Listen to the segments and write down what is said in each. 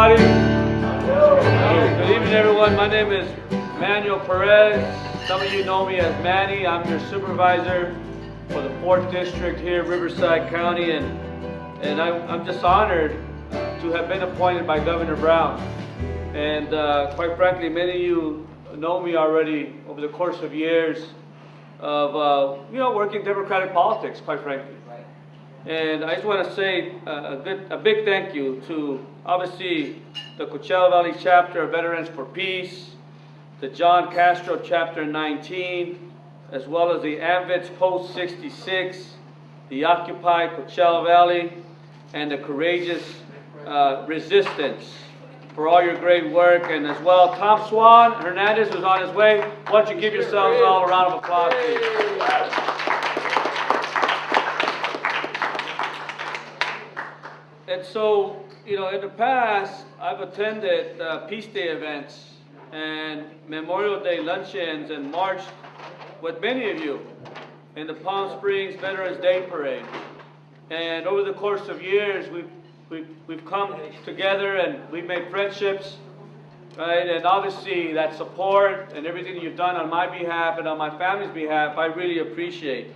everybody. Good evening, everyone. My name is Manuel Perez. Some of you know me as Manny. I'm your supervisor for the 4th District here, Riverside County, and I'm just honored to have been appointed by Governor Brown. And quite frankly, many of you know me already over the course of years of working Democratic politics, quite frankly. And I just want to say a big thank you to, obviously, the Coachella Valley Chapter of Veterans for Peace, the John Castro Chapter 19, as well as the AMVETS Post 66, the Occupy Coachella Valley, and the Courageous Resistance for all your great work. And as well, Tom Swan Hernandez, who's on his way. Why don't you give yourselves all a round of applause, please. And so, in the past, I've attended Peace Day events and Memorial Day luncheons and marched with many of you in the Palm Springs Veterans Day Parade. And over the course of years, we've come together and we've made friendships, right? And obviously that support and everything you've done on my behalf and on my family's behalf, I really appreciate.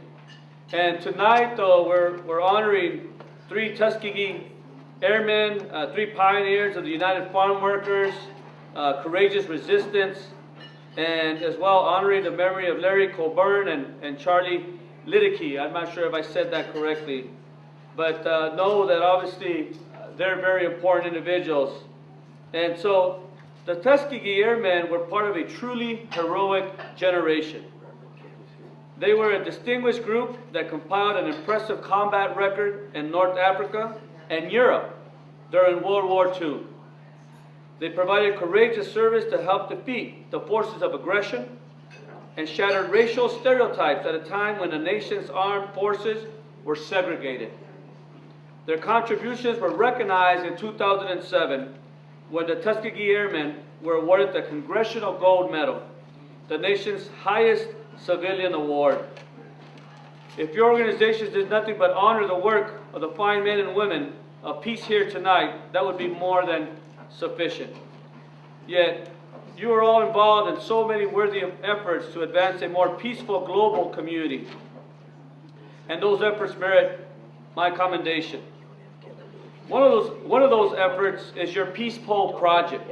And tonight, though, we're honoring 3 Tuskegee Airmen, 3 pioneers of the United Farm Workers, Courageous Resistance, and as well honoring the memory of Larry Colburn and Charlie Liddicky. I'm not sure if I said that correctly, but know that obviously they're very important individuals. And so the Tuskegee Airmen were part of a truly heroic generation. They were a distinguished group that compiled an impressive combat record in North Africa and Europe during World War II. They provided courageous service to help defeat the forces of aggression and shattered racial stereotypes at a time when the nation's armed forces were segregated. Their contributions were recognized in 2007 when the Tuskegee Airmen were awarded the Congressional Gold Medal, the nation's highest civilian award. If your organizations did nothing but honor the work of the fine men and women of peace here tonight, that would be more than sufficient. Yet, you are all involved in so many worthy efforts to advance a more peaceful global community. And those efforts merit my commendation. One of those efforts is your Peace Pole project.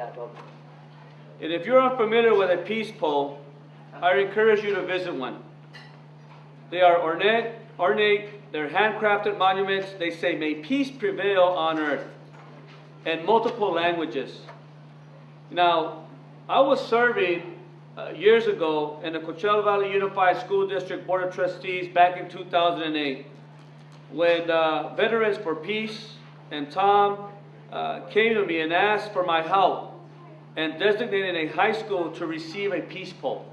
And if you're unfamiliar with a peace pole, I encourage you to visit one. They are ornate, they're handcrafted monuments. They say, "May peace prevail on earth," in multiple languages. Now, I was serving years ago in the Coachella Valley Unified School District Board of Trustees back in 2008 when Veterans for Peace and Tom came to me and asked for my help and designated a high school to receive a peace pole.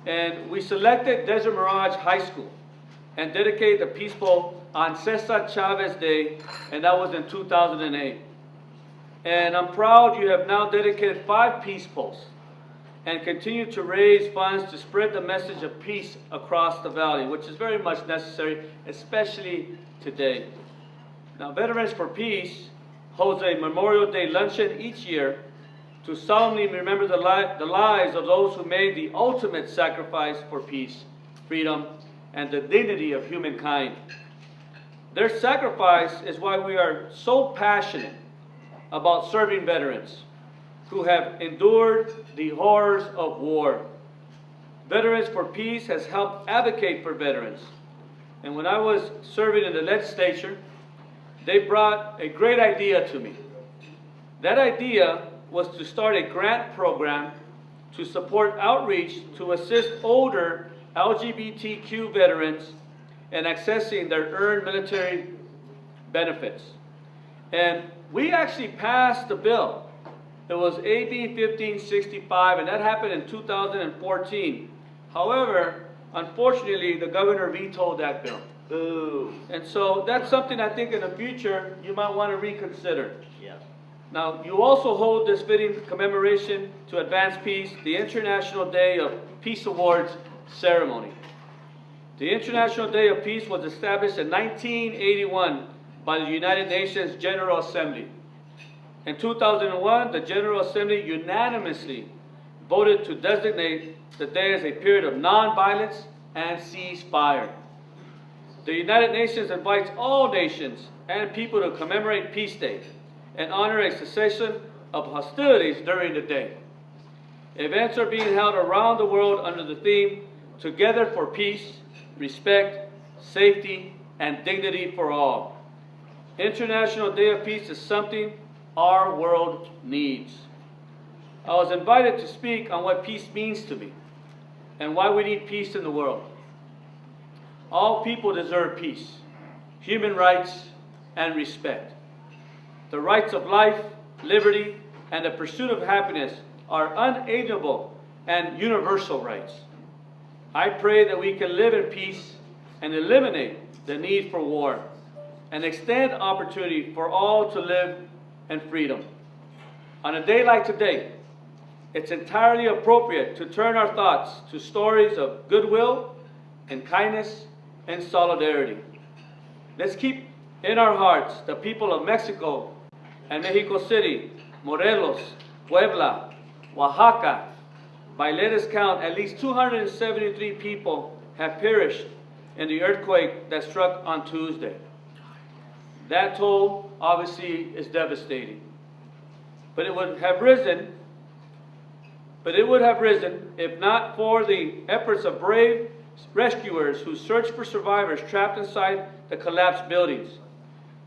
And we selected Desert Mirage High School and dedicated the peace pole on Cesar Chavez Day, and that was in 2008. And I'm proud you have now dedicated 5 peace poles and continue to raise funds to spread the message of peace across the valley, which is very much necessary, especially today. Now, Veterans for Peace holds a Memorial Day luncheon each year to solemnly remember the lives of those who made the ultimate sacrifice for peace, freedom, and the dignity of humankind. Their sacrifice is why we are so passionate about serving veterans who have endured the horrors of war. Veterans for Peace has helped advocate for veterans. And when I was serving in the legislature, they brought a great idea to me. That idea was to start a grant program to support outreach to assist older LGBTQ veterans in accessing their earned military benefits. And we actually passed the bill. It was AB 1565, and that happened in 2014. However, unfortunately, the governor vetoed that bill. Ooh. And so that's something I think in the future you might want to reconsider. Yes. Now, you also hold this fitting commemoration to advance peace, the International Day of Peace Awards ceremony. The International Day of Peace was established in 1981 by the United Nations General Assembly. In 2001, the General Assembly unanimously voted to designate the day as a period of nonviolence and ceasefire. The United Nations invites all nations and people to commemorate Peace Day and honor a cessation of hostilities during the day. Events are being held around the world under the theme, Together for Peace, Respect, Safety, and Dignity for All. International Day of Peace is something our world needs. I was invited to speak on what peace means to me and why we need peace in the world. All people deserve peace, human rights, and respect. The rights of life, liberty, and the pursuit of happiness are unalienable and universal rights. I pray that we can live in peace and eliminate the need for war and extend opportunity for all to live in freedom. On a day like today, it's entirely appropriate to turn our thoughts to stories of goodwill and kindness and solidarity. Let's keep in our hearts the people of Mexico and Mexico City, Morelos, Puebla, Oaxaca. By latest count, at least 273 people have perished in the earthquake that struck on Tuesday. That toll obviously is devastating. But it would have risen if not for the efforts of brave rescuers who searched for survivors trapped inside the collapsed buildings.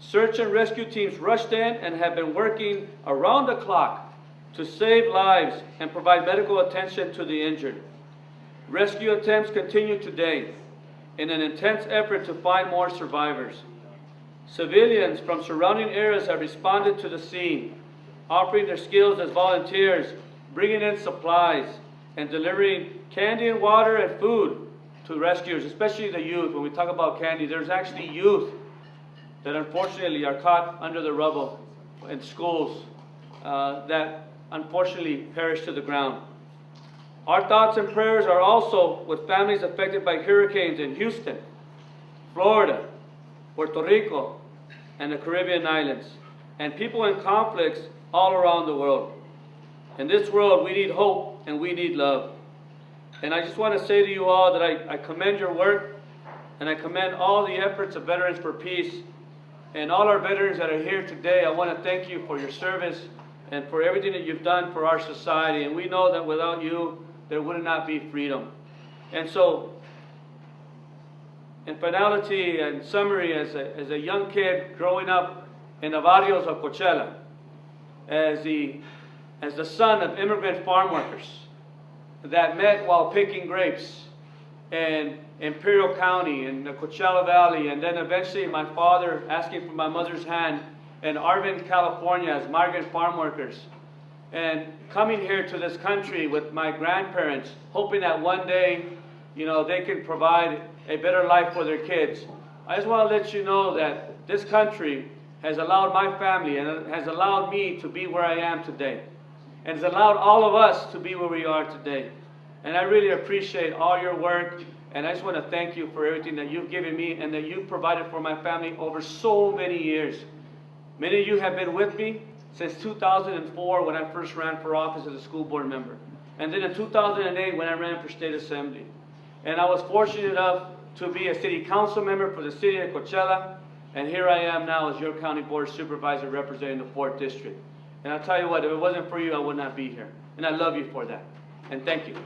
Search and rescue teams rushed in and have been working around the clock to save lives and provide medical attention to the injured. Rescue attempts continue today in an intense effort to find more survivors. Civilians from surrounding areas have responded to the scene, offering their skills as volunteers, bringing in supplies, and delivering candy and water and food to rescuers, especially the youth. When we talk about candy, there's actually youth that unfortunately are caught under the rubble in schools that unfortunately perish to the ground. Our thoughts and prayers are also with families affected by hurricanes in Houston, Florida, Puerto Rico, and the Caribbean islands, and people in conflicts all around the world. In this world, we need hope and we need love. And I just want to say to you all that I commend your work, and I commend all the efforts of Veterans for Peace. And all our veterans that are here today, I want to thank you for your service and for everything that you've done for our society. And we know that without you, there would not be freedom. And so, in finality and summary, as a young kid growing up in the barrios of Coachella, as the son of immigrant farm workers that met while picking grapes in Imperial County, in the Coachella Valley, and then eventually my father asking for my mother's hand in Arvin, California as migrant farm workers, and coming here to this country with my grandparents, hoping that one day, they can provide a better life for their kids. I just want to let you know that this country has allowed my family and has allowed me to be where I am today, and has allowed all of us to be where we are today. And I really appreciate all your work, and I just want to thank you for everything that you've given me and that you've provided for my family over so many years. Many of you have been with me since 2004 when I first ran for office as a school board member, and then in 2008 when I ran for state assembly. And I was fortunate enough to be a city council member for the city of Coachella, and here I am now as your county board supervisor representing the 4th district. And I'll tell you what, if it wasn't for you, I would not be here. And I love you for that. And thank you.